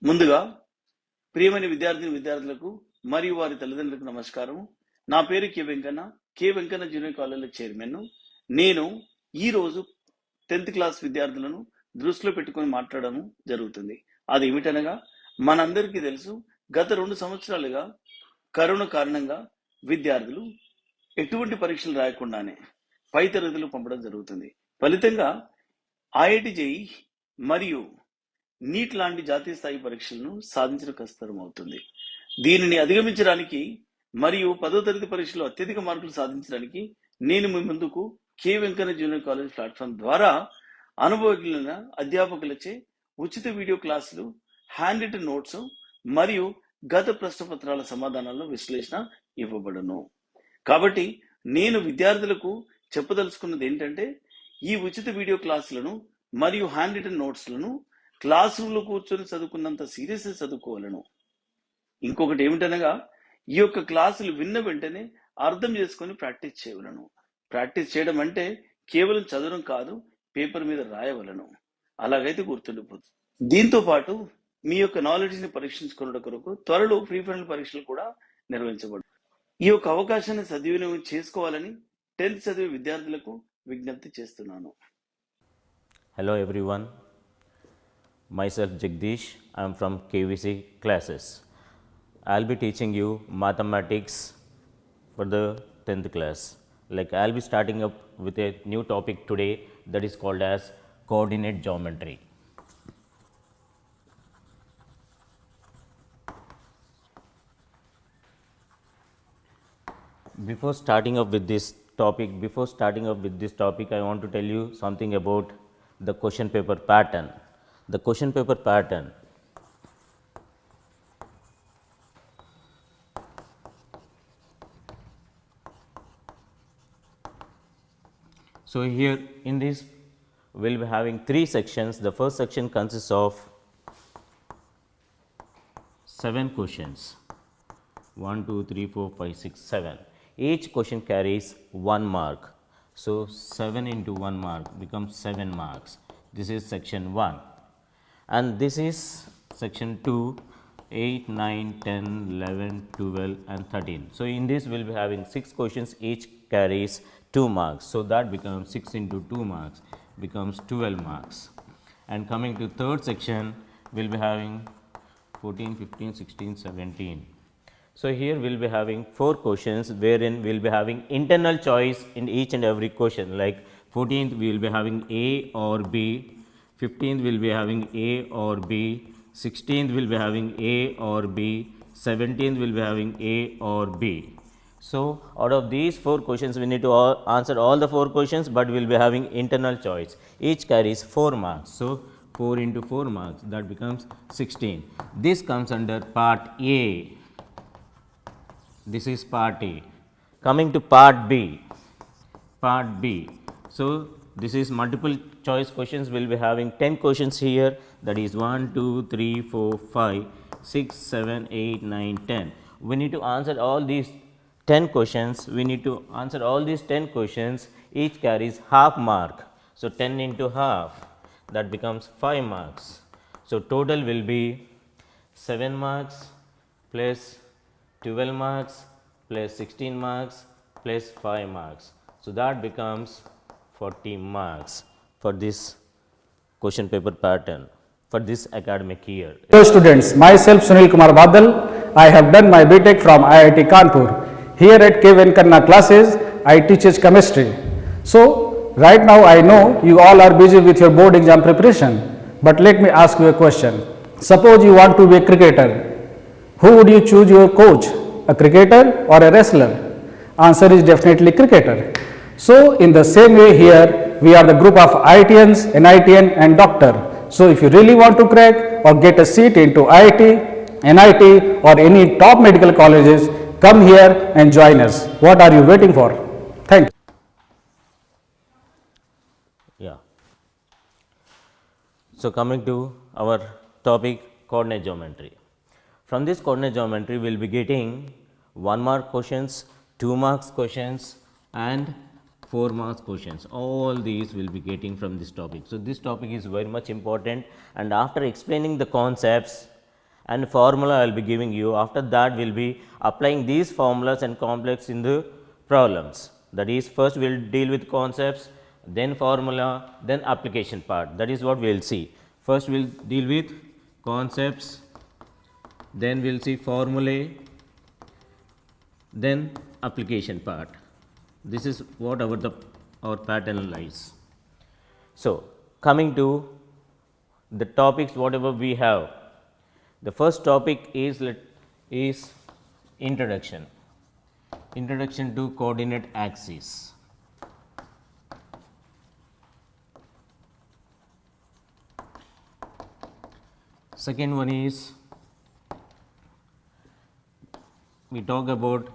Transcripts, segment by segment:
ముందుగా ప్రియమైన విద్యార్థులకు మరియు వారి తల్లిదండ్రులకు నమస్కారం. నా పేరు కే వెంకన్న జూనియర్ కాలేజ్ చైర్మన్. నేను ఈ రోజు 10th క్లాస్ విద్యార్థులను దృష్టిలో పెట్టుకొని మాట్లాడడం జరుగుతుంది. అది ఏమిటనగా మనందరికీ తెలుసు, గత 2 సంవత్సరాలుగా కరోనా కారణంగా విద్యార్థులు ఎటువంటి పరీక్షలు రాయకుండానే పై తరగతులు పంపడం జరుగుతుంది. ఫలితంగా ఐఐటి జేఈ మరియు నీట్ లాంటి జాతీయ స్థాయి పరీక్షలను సాధించడం కష్టతరం అవుతుంది. దీనిని అధిగమించడానికి మరియు 10వ తరగతి పరీక్షలో అత్యధిక మార్కులు సాధించడానికి నేను మీ ముందుకు కే వెంకన్న జూనియర్ కాలేజ్ ప్లాట్ఫామ్ ద్వారా అనుభవజ్ఞులైన అధ్యాపకులచే ఉచిత వీడియో క్లాసులు, హ్యాండ్ రిటన్ నోట్స్ మరియు గత ప్రశ్నపత్రాల సమాధానాలను విశ్లేషణ ఇవ్వబడును. కాబట్టి నేను విద్యార్థులకు చెప్పదలుచుకున్నది ఏంటంటే, ఈ ఉచిత వీడియో క్లాసులను మరియు హ్యాండ్ రిటన్ నోట్స్లను క్లాస్ రూమ్లో కూర్చొని చదువుకున్నంత సీరియస్గా చదువుకోవాలను. ఇంకొకటి ఏమిటనగా, ఈ యొక్క క్లాసులు విన్న వెంటనే అర్థం చేసుకొని ప్రాక్టీస్ చేయవలను. ప్రాక్టీస్ చేయడం అంటే కేవలం చదవడం కాదు, పేపర్ మీద రాయవలను. అలాగైతే గుర్తుండిపోతుంది. దీంతో పాటు మీ యొక్క నాలెడ్జ్ని పరీక్షించుకునే కొరకు త్వరలో ప్రీ ఫైనల్ పరీక్షలు కూడా నిర్వహించబడు. ఈ యొక్క అవకాశాన్ని సద్వినియోగం చేసుకోవాలని 10th చదివే విద్యార్థులకు విజ్ఞప్తి చేస్తున్నాను. Hello everyone, myself Jagdish. I am from KVC classes. I will be teaching you mathematics for the 10th class. Like I will be starting up with a new topic today, that is called as coordinate geometry. Before starting up with this topic, I want to tell you something about the question paper pattern. The question paper pattern. So here in this we will be having 3 sections. The first section consists of 7 questions. 1, 2, 3, 4, 5, 6, 7. Each question carries 1 mark. So 7 into 1 mark becomes 7 marks. This is section 1, and this is section 2, 8, 9, 10, 11, 12 and 13. So in this we will be having 6 questions, each carries 2 marks. So that becomes 6 into 2 marks becomes 12 marks. And coming to third section, we will be having 14, 15, 16, 17. So here we will be having 4 questions, wherein we will be having internal choice in each and every question. Like 14th we will be having A or B, 15th we will be having A or B, 16th we will be having A or B, 17th we will be having A or B. So out of these 4 questions we need to answer all the 4 questions, but we will be having internal choice. Each carries 4 marks. So 4 into 4 marks, that becomes 16. This comes under part A. This is part A. Coming to part B. Part B. So this is multiple choice questions. We will be having 10 questions here, that is 1, 2, 3, 4, 5, 6, 7, 8, 9, 10. We need to answer all these 10 questions. We need to answer all these 10 questions. Each carries half mark. So 10 into half, that becomes 5 marks. So total will be 7 marks plus 12 marks plus 16 marks plus 5 marks. So that becomes 40 marks for this question paper pattern for this academic year. Hello students, myself Sunil Kumar Badal. I have done my BTech from IIT Kanpur. Here at K Venkanna classes, I teach chemistry. So right now I know you all are busy with your board exam preparation, but let me ask you a question. Suppose you want to be a cricketer. Who would you choose your coach, a cricketer or a wrestler? Answer is definitely cricketer. So in the same way here, we are the group of IITians, NITN and doctor. So if you really want to crack or get a seat into IIT, NIT or any top medical colleges, come here and join us. What are you waiting for? Thank you. Yeah. So coming to our topic, coordinate geometry. From this coordinate geometry, we will be getting 1 mark questions, 2 marks questions and 4 marks questions. All these will be getting from this topic. So this topic is very much important, and after explaining the concepts, and formula I will be giving you. After that, we will be applying these formulas and complex in the problems. That is, first we will deal with concepts, then formula, then application part. That is what we will see. First we will deal with concepts, then we will see formulae, then application part. This is what our pattern lies. So, coming to the topics whatever we have, the first topic is introduction to coordinate axis. Second one is we talk about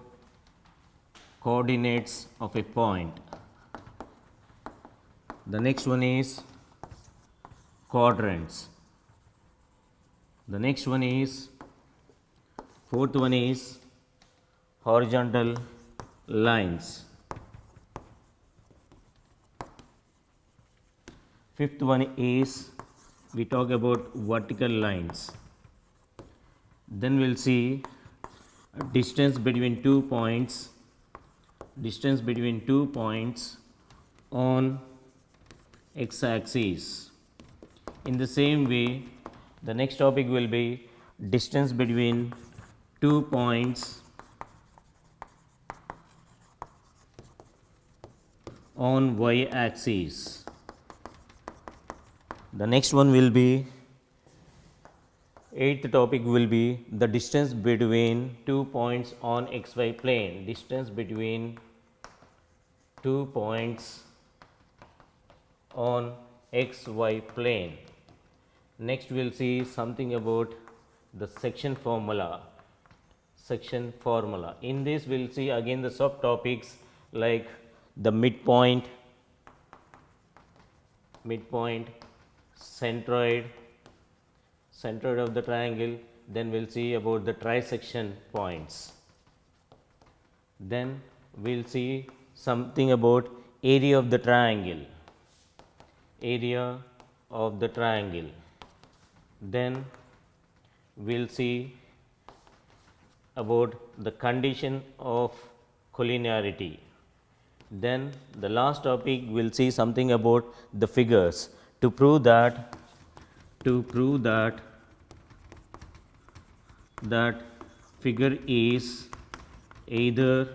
coordinates of a point. The next one is quadrants. The next one is, fourth one is horizontal lines. Fifth one is we talk about vertical lines. Then we will see distance between 2 points, on x axis. In the same way, the next topic will be distance between 2 points on y axis. The next one will be, eighth topic will be the distance between 2 points on xy plane. Distance between 2 points on xy plane. Next we will see something about the section formula. In this we will see again the subtopics like the midpoint, centroid of the triangle. Then we will see about the trisection points. Then we will see something about area of the triangle. Then we will see about the condition of collinearity. Then the last topic we will see something about the figures to prove that figure is either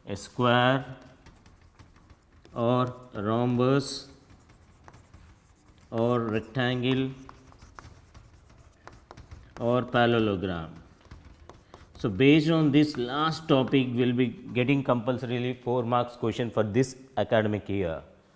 a square or a rhombus or rectangle or parallelogram. So, based on this last topic, we will be getting compulsorily 4 marks question for this academic year.